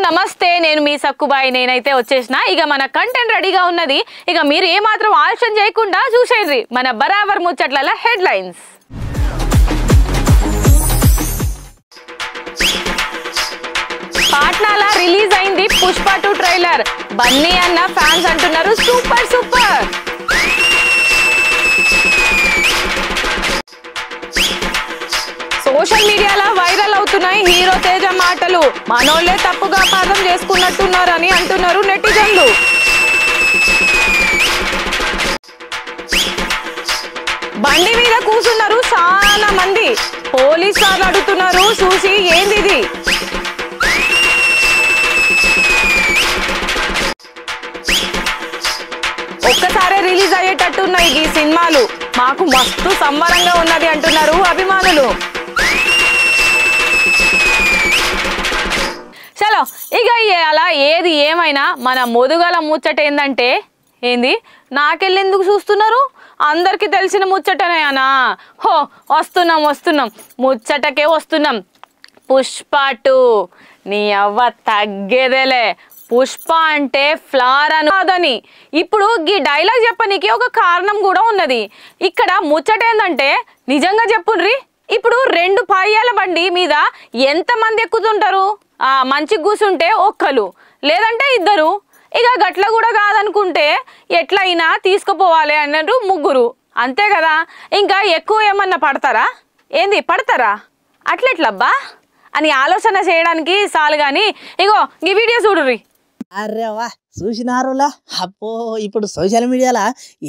నమస్తే నేను మీ సక్కుబాయి నేనైతే వచ్చేసిన ఇక మన కంటెంట్ రెడీగా ఉన్నది ఇక మీరు ఏ మాత్రం ఆలస్యం చేయకుండా చూసేయండి మన బరాబర్ ముచ్చట్ల హెడ్లైన్స్ పాట్నాల రిలీజ్ అయింది పుష్ప 2 ట్రైలర్ బన్నీ అన్న ఫ్యాన్స్ అంటున్నారు సూపర్ సూపర్ సోషల్ మీడియాలో వైరల్ అవుతున్నాయి హీరో తేజ మాటలు మనోళ్ళే తప్పుగా అపార్థం చేసుకున్నట్టున్నారని అంటున్నారు నెటిజన్లు బండి మీద కూర్చున్నారు చాలా మంది పోలీసు వాళ్ళు అడుగుతున్నారు చూసి ఏంది ఒక్కసారే రిలీజ్ అయ్యేటట్టున్నాయి ఈ సినిమాలు మాకు మస్తు సంబరంగా ఉన్నది అంటున్నారు అభిమానులు చలో ఇక అలా ఏది ఏమైనా మన మొదుగల ముచ్చట ఏంది నాకెళ్ళెందుకు చూస్తున్నారు అందరికి తెలిసిన ముచ్చటనే అనా హో వస్తున్నాం ముచ్చటకే వస్తున్నాం పుష్ప 2 నీ అవ్వ తగ్గేదేలే పుష్ప అంటే ఫ్లవర్ అనదని ఇప్పుడు ఈ డైలాగ్ చెప్పనీకి ఒక కారణం కూడా ఉన్నది ఇక్కడ ముచ్చట ఏందంటే నిజంగా చెప్పుండ్రి ఇప్పుడు 2 పాయాల బండి మీద ఎంతమంది ఎక్కుతుంటారు మంచి కూసుంటే ఒక్కరు లేదంటే ఇద్దరు ఇక గట్ల కూడా కాదనుకుంటే ఎట్లయినా తీసుకుపోవాలి అన్నట్టు ముగ్గురు అంతే కదా ఇంకా ఎక్కువ ఏమన్నా పడతారా పడతారా అట్లెట్లబ్బా అని ఆలోచన చేయడానికి చాలు కానీ ఇగో ఈ వీడియో చూడుర్రి అరే వా చూసినారులా అప్పో ఇప్పుడు సోషల్ మీడియాలో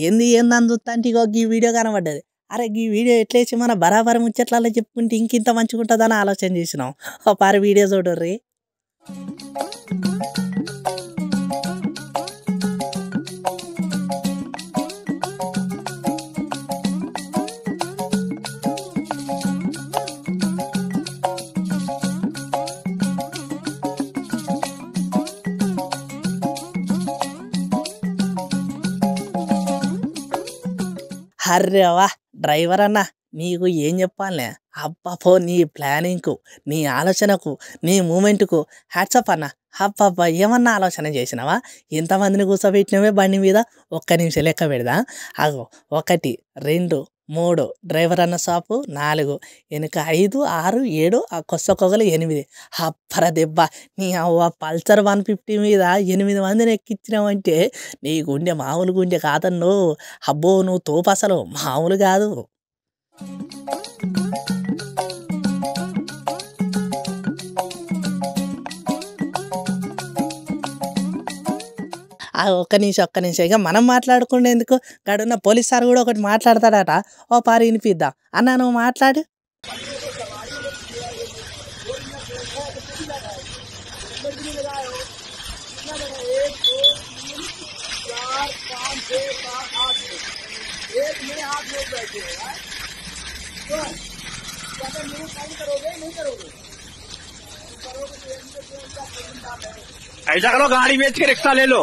ఏంది చూస్తా ఇగో ఈ వీడియో కనబడ్డది అరే ఈ వీడియో ఎట్లేసి మన బరాబర్ ముచ్చట్లలో చెప్పుకుంటే ఇంకింత మంచిగా ఉంటుందని ఆలోచన చేసినాం పారి వీడియో చూడర్రి అర్రేవా డ్రైవర్ అన్న నీకు ఏం చెప్పాలే అబ్బా నీ ప్లానింగ్కు నీ ఆలోచనకు నీ మూమెంట్కు హ్యాట్సప్ అన్న అబ్బా ఏమన్నా ఆలోచన చేసినావా ఎంతమందిని కూర్చోబెట్టినవే బండి మీద 1 నిమిషం లెక్క పెడదా అగో 1 2 3 డ్రైవర్ అన్న షాపు 4 వెనుక 5 6 7 ఆ కొగ్గలు 8 అప్పర దెబ్బ నీ అవ్వ పల్సర్ 150 మీద 8 మందిని ఎక్కించినావంటే నీ గుండె మామూలు గుండె కాదన్నో అబ్బో నువ్వు తోపు అసలు మామూలు కాదు ఒక్క నిమిషం ఇక మనం మాట్లాడుకునేందుకు గడున్న పోలీస్ సార్ కూడా ఒకటి మాట్లాడతాడట ఓ పారి వినిపిద్దాం అన్న నువ్వు మాట్లాడు ऐसा करो गाड़ी बेच के रिक्शा ले लो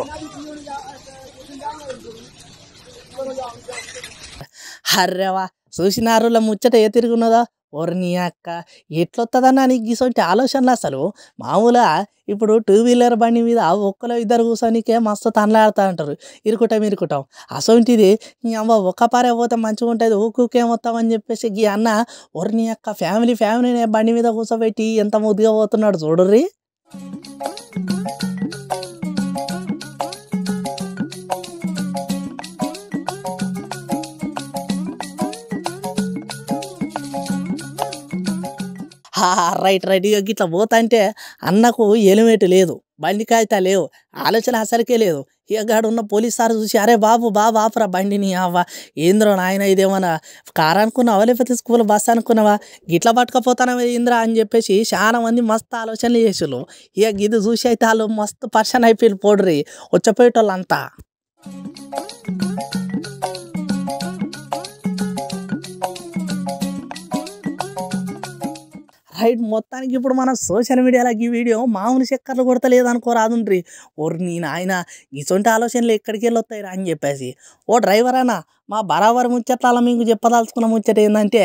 అర్రేవా చూసినారుల ముచ్చట ఏ తిరుగున్నదా ఓర్ని అక్క ఎట్లొస్తుందన్నా నీకు గీసొంటి ఆలోచనలు అసలు మామూలుగా ఇప్పుడు 2 వీలర్ బండి మీద 1-2 కూర్చొనికే మస్తు తనలాడుతూ ఉంటారు ఇరుకుటాం అసొంటిది నీ అమ్మ ఒక్క పారే పోతే మంచిగా ఉంటుంది ఊకేమొస్తామని చెప్పేసి ఈ అన్న ఓర్ని అక్క ఫ్యామిలీని బండి మీద కూర్చోబెట్టి ఎంత ముద్దుగా పోతున్నాడు చూడుర్రి రైట్ ఇట్లా పోతాంటే అన్నకు హెల్మెట్ లేదు బండి కాగితా లేవు ఆలోచన అసలుకే లేదు ఇక ఉన్న పోలీస్ సార్ చూసి అరే బాబు ఆపురా బండిని అవ్వ ఏంద్రో నాయన ఇదేమన్నా కారు అనుకున్నావా లేకపోతే స్కూల్ బస్ అనుకున్నావా గిట్లా పట్టుకపోతానవా ఏంద్రా అని చెప్పేసి చాలా మంది మస్తు ఆలోచనలు చేసారు ఇక ఇది చూసి అయితే వాళ్ళు మస్తు పర్సన్ అయిపోయి పోడ్రి వచ్చపోయేటోళ్ళంతా రైట్ మొత్తానికి ఇప్పుడు మన సోషల్ మీడియాలో ఈ వీడియో మామూలు చక్కర్లు కొడతలేదు అనుకోరాదుండ్రి ఓర్ని నాయన ఇసొంటి ఆలోచనలు ఎక్కడికి వెళ్ళొస్తాయి అని చెప్పేసి ఓ డ్రైవర్ అన్న మా బరాబర్ ముచ్చట్ల మీకు చెప్పదలుచుకున్న ముచ్చట ఏంటంటే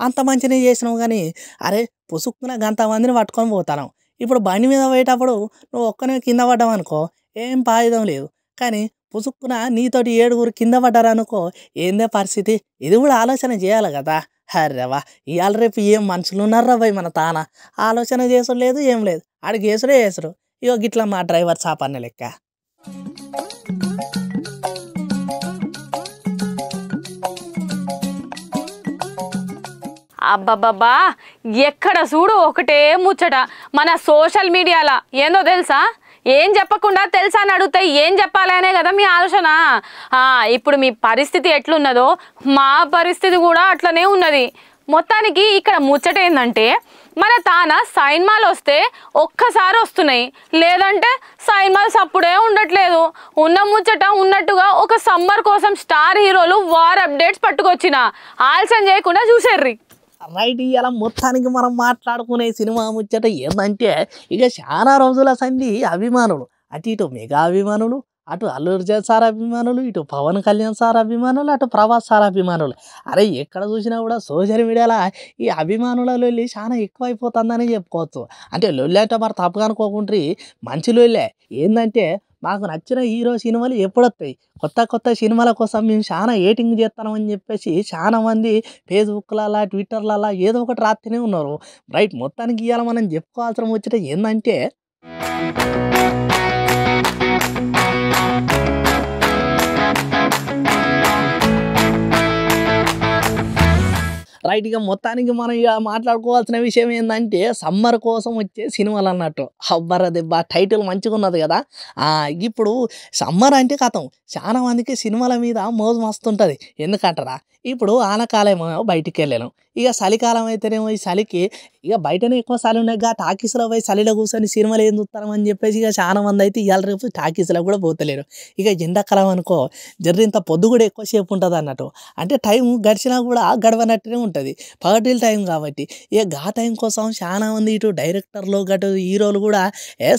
అంత మంచిగా చేసినావు కానీ అరే పుసుక్కున గంతమందిని పట్టుకొని పోతాను ఇప్పుడు బండి మీద పోయేటప్పుడు నువ్వు ఒక్కనే కింద పడ్డావు అనుకో ఏం పాయుధం లేదు. కానీ పుసుక్కున నీతోటి 7 కింద పడ్డారనుకో ఏందే పరిస్థితి? ఇది కూడా ఆలోచన చేయాలి కదా. అర్రెవా ఇవాళ రేపు ఏం మనుషులు ఉన్నారా భయ్ మన తాన. ఆలోచన చేసుడు లేదు ఏం లేదు, ఆడికి వేసుడు. ఇగో గిట్లా మా డ్రైవర్ చాపన్న లెక్క. అబ్బబ్బబ్బా, ఎక్కడ చూడు ఒకటే ముచ్చట మన సోషల్ మీడియాలో. ఏందో తెలుసా? ఏం చెప్పకుండా తెలుసా అని అడిగితే ఏం చెప్పాలి అనే కదా మీ ఆలోచన. ఇప్పుడు మీ పరిస్థితి ఎట్లున్నదో మా పరిస్థితి కూడా అట్లనే ఉన్నది. మొత్తానికి ఇక్కడ ముచ్చట ఏంటంటే మన తాన సైన్మాలు వస్తే ఒక్కసారి వస్తున్నాయి, లేదంటే సైన్మాలు సప్పుడే ఉండట్లేదు. ఉన్న ముచ్చట ఉన్నట్టుగా ఒక సమ్మర్ కోసం స్టార్ హీరోలు వార్ అప్డేట్స్ పట్టుకొచ్చిన ఆలస్యం చేయకుండా చూసేర్రి. రైట్, ఇలా మొత్తానికి మనం మాట్లాడుకునే సినిమా ముచ్చట ఏంటంటే ఇక చాలా రోజుల సంధి అభిమానులు, అటు ఇటు మెగా అభిమానులు, అటు అల్లు అర్జున్ సార్ అభిమానులు, ఇటు పవన్ కళ్యాణ్ సార్ అభిమానులు, అటు ప్రభాస్ సార్ అభిమానులు. అరే ఎక్కడ చూసినా కూడా సోషల్ మీడియాలో ఈ అభిమానుల లొల్లి చాలా ఎక్కువైపోతుందని చెప్పుకోవచ్చు. అంటే లొల్లి అంటే మరి తప్పుగా అనుకోకుండ్రి, మంచి లొల్లే. ఏంటంటే మాకు నచ్చిన హీరో సినిమాలు ఎప్పుడొస్తాయి, కొత్త సినిమాల కోసం మేము చాలా ఏటింగ్ చేస్తామని చెప్పేసి చాలా మంది ఫేస్బుక్లలో ట్విట్టర్లలో ఏదో ఒకటి రాస్తూనే ఉన్నారు. రైట్, మొత్తానికి ఇవాళ మనం చెప్పుకోవాల్సిన ముచ్చట ఏంటంటే రైట్, ఇక మొత్తానికి మనం ఇక మాట్లాడుకోవాల్సిన విషయం ఏంటంటే సమ్మర్ కోసం వచ్చే సినిమాలు అన్నట్టు. అబ్బర దెబ్బ టైటిల్ మంచిగా ఉన్నది కదా. ఇప్పుడు సమ్మర్ అంటే కథం చాలా మందికి సినిమాల మీద మోజు మస్తుంటుంది. ఎందుకంటారా, ఇప్పుడు ఆనకాలం బయటికి వెళ్ళాను, ఇక చలికాలం అయితేనేమో ఈ చలికి ఇక బయటనే ఎక్కువ చలి ఉన్నాయి, టాకీస్లో పోయి చలిలో కూర్చొని సినిమాలు ఏం చూస్తామని చెప్పేసి ఇక చాలా మంది అయితే ఇవాళ రేపు టాకీస్లో కూడా పోతలేరు. ఇక ఎండాకాలం అనుకో జర్రింత పొద్దు కూడా ఎక్కువసేపు ఉంటుంది అన్నట్టు. అంటే టైం గడిచినా కూడా గడవనట్టునే ఉంటుంది, పగటిల్ టైం కాబట్టి. ఇక టైం కోసం చాలా మంది ఇటు డైరెక్టర్లు గటు హీరోలు కూడా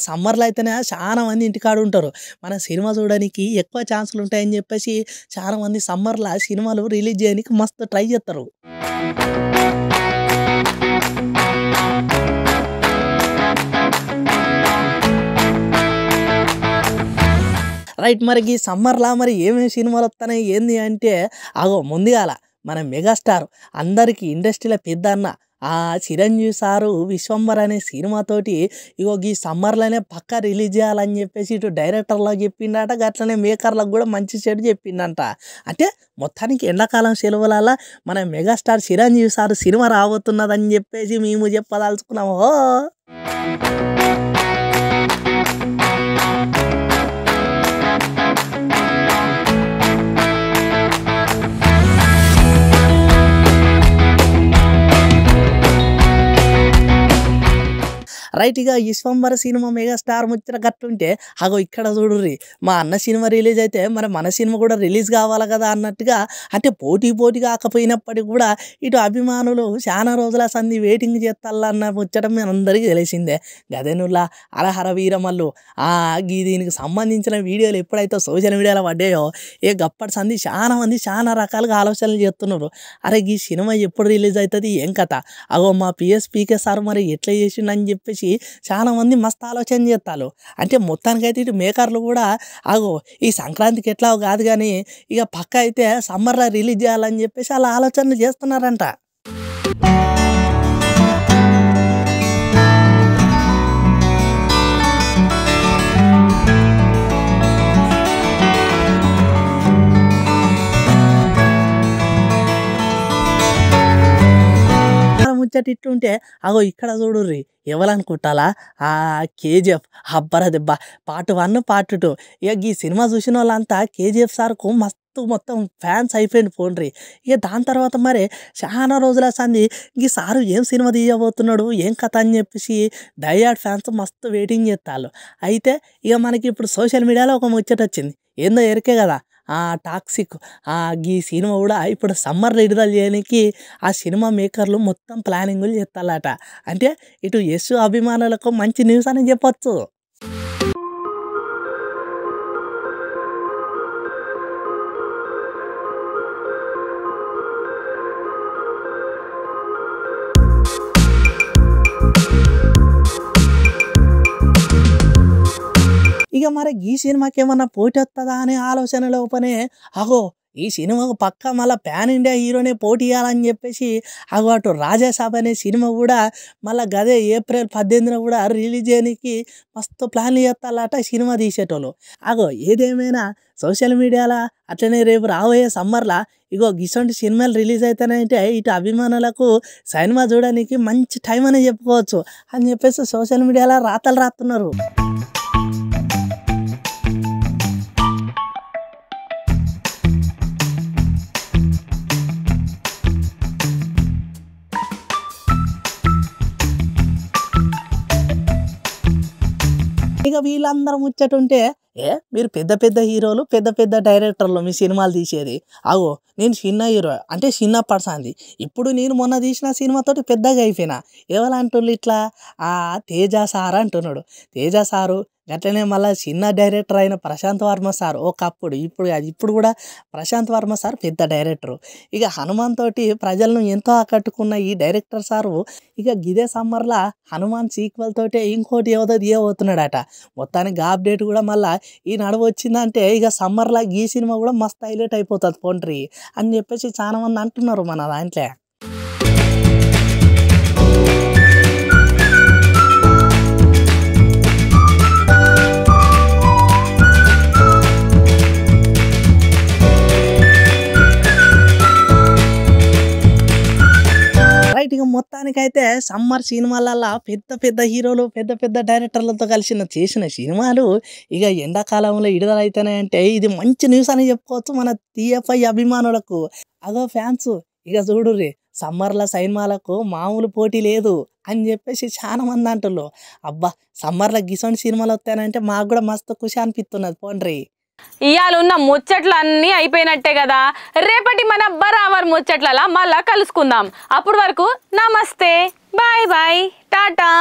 సమ్మర్లో అయితేనే చాలా మంది ఇంటికాడ ఉంటారు, మన సినిమా చూడడానికి ఎక్కువ ఛాన్సులు ఉంటాయని చెప్పేసి చాలా మంది సమ్మర్లో సినిమాలు రిలీజ్ చేయడానికి మస్తు ట్రై చేస్తారు. రైట్, మరి ఈ సమ్మర్లా మరి ఏమేమి సినిమాలు వస్తున్నాయి ఏంది అంటే ముందుగాల మన మెగాస్టార్ అందరికీ ఇండస్ట్రీలో పెద్ద అన్న చిరంజీవి సారు విశ్వంబర్ అనే సినిమాతోటి ఈ సమ్మర్లోనే పక్కా రిలీజ్ చేయాలని చెప్పేసి ఇటు డైరెక్టర్లకు చెప్పిండట, అట్లనే మేకర్లకు కూడా మంచి చెడు చెప్పిండంట. అంటే మొత్తానికి ఎండాకాలం సెలవులలో మన మెగాస్టార్ చిరంజీవి సారు సినిమా రాబోతున్నదని చెప్పేసి మేము చెప్పదలుచుకున్నాము. రైట్, ఇక విశ్వంబర సినిమా మెగాస్టార్ ముచ్చట గట్టుంటే ఇక్కడ చూడుర్రి, మా అన్న సినిమా రిలీజ్ అయితే మరి మన సినిమా కూడా రిలీజ్ కావాలి కదా అన్నట్టుగా, అంటే పోటీ కాకపోయినప్పటికీ కూడా ఇటు అభిమానులు చాలా రోజుల సంధి వెయిటింగ్ చేస్తాలన్న ముచ్చట అందరికీ తెలిసిందే. గదేనుల్లా అలహర వీరమల్లు దీనికి సంబంధించిన వీడియోలు ఎప్పుడైతే సోషల్ మీడియాలో పడ్డాయో గప్పటి సంధి చాలా మంది చాలా రకాలుగా ఆలోచనలు చేస్తున్నారు. అరే ఈ సినిమా ఎప్పుడు రిలీజ్ అవుతుంది ఏం కథ, మా పిఎస్పీకే సార్ మరి ఎట్లా చేసిండని చెప్పేసి చాలా మంది మస్తు ఆలోచన చేస్తారు. అంటే మొత్తానికైతే ఇటు మేకర్లు కూడా ఈ సంక్రాంతికి ఎట్లా కాదు కానీ ఇక పక్క అయితే సమ్మర్లో రిలీజ్ చేయాలని చెప్పేసి అలా ఆలోచనలు చేస్తున్నారంట. ముచ్చట ఇట్టుంటే ఇక్కడ చూడుర్రి, ఎవరనుకుంటాలా కేజీఎఫ్ అబ్బర దెబ్బ పార్ట్ 1 పార్ట్ 2. ఈ సినిమా చూసిన వాళ్ళంతా కేజీఎఫ్ సార్కు మొత్తం ఫ్యాన్స్ అయిపోయింది పోండ్రి. దాని తర్వాత మరి చాలా రోజుల సంది ఈ సారు ఏం సినిమా తీయబోతున్నాడు ఏం కథ అని చెప్పేసి డైయాడ్ ఫ్యాన్స్ మస్తు వెయిటింగ్ చేస్తారు. అయితే మనకి ఇప్పుడు సోషల్ మీడియాలో ఒక ముచ్చట వచ్చింది, ఏందో ఎరికే కదా, టాక్సిక్. ఈ సినిమా కూడా ఇప్పుడు సమ్మర్ విడుదల చేయడానికి సినిమా మేకర్లు మొత్తం ప్లానింగులు చేస్తారట. అంటే ఇటు యశ్ అభిమానులకు మంచి న్యూస్ అని చెప్పొచ్చు. ఇక మరి ఈ సినిమాకి ఏమన్నా పోటీ వస్తుందా అనే ఆలోచన లోపనే అగో ఈ సినిమాకు పక్కా మళ్ళీ పాన్ ఇండియా హీరోనే పోటీ ఇవ్వాలని చెప్పేసి అగో అటు రాజాసాబ్ అనే సినిమా కూడా మళ్ళీ గదే ఏప్రిల్ 18న కూడా రిలీజ్ చేయడానికి మస్తు ప్లాన్లు చేస్తాలట సినిమా తీసేటోళ్ళు. అగో ఏదేమైనా సోషల్ మీడియాలో అట్లనే రేపు రాబోయే సమ్మర్లా ఇగో గిసొంటి సినిమాలు రిలీజ్ అవుతానంటే ఇటు అభిమానులకు సినిమా చూడడానికి మంచి టైం అనే చెప్పుకోవచ్చు అని చెప్పేసి సోషల్ మీడియాలో రాతలు రాస్తున్నారు. ఇక వీళ్ళందరూ ముచ్చటుంటే మీరు పెద్ద పెద్ద హీరోలు పెద్ద పెద్ద డైరెక్టర్లు మీ సినిమాలు తీసేది. అగో నేను చిన్న హీరో అంటే చిన్న పర్సన్ది. ఇప్పుడు నేను మొన్న తీసిన సినిమాతోటి పెద్దగా అయిపోయినా. ఎవరంటున్నారు ఇట్లా తేజ సార్ అంటున్నాడు. తేజ సారు అట్లనే మళ్ళీ చిన్న డైరెక్టర్ అయిన ప్రశాంత్ వర్మ సార్ ఒకప్పుడు ఇప్పుడు కూడా ప్రశాంత్ వర్మ సార్ పెద్ద డైరెక్టరు. ఇక హనుమాన్ తోటి ప్రజలను ఎంతో ఆకట్టుకున్న ఈ డైరెక్టర్ సారు ఇక గిదే సమ్మర్లా హనుమాన్ సీక్వెల్ తోటే ఇంకోటి ఏదో తీయబోతున్నాడట. మొత్తానికి అప్డేట్ కూడా మళ్ళీ ఈ నడువు వచ్చిందంటే ఇక సమ్మర్లా ఈ సినిమా కూడా మస్తు హైలైట్ అయిపోతుంది పోండ్రి అని చెప్పేసి చాలా మంది అంటున్నారు మన దాంట్లో. రైట్ ఇక మొత్తానికైతే సమ్మర్ సినిమాలల్లో పెద్ద పెద్ద హీరోలు పెద్ద పెద్ద డైరెక్టర్లతో కలిసి చేసిన సినిమాలు ఇక ఎండాకాలంలో విడుదలైతేనంటే ఇది మంచి న్యూస్ అని చెప్పుకోవచ్చు మన TFI అభిమానులకు. అగో ఫ్యాన్స్ ఇక చూడుర్రి సమ్మర్ల సినిమాలకు మామూలు పోటీ లేదు అని చెప్పేసి చాలా మంది అంటున్నారు. అబ్బా సమ్మర్లో గిసొంటి సినిమాలు వస్తానంటే మాకు కూడా మస్తు ఖుషి అనిపిస్తున్నది పోండ్రి. ఇవాళ ఉన్న ముచ్చట్లు అన్నీ అయిపోయినట్టే కదా. రేపటి మన బరాబర్ ముచ్చట్లలో మళ్ళా కలుసుకుందాం. అప్పటి వరకు నమస్తే, బాయ్ బాయ్, టాటా.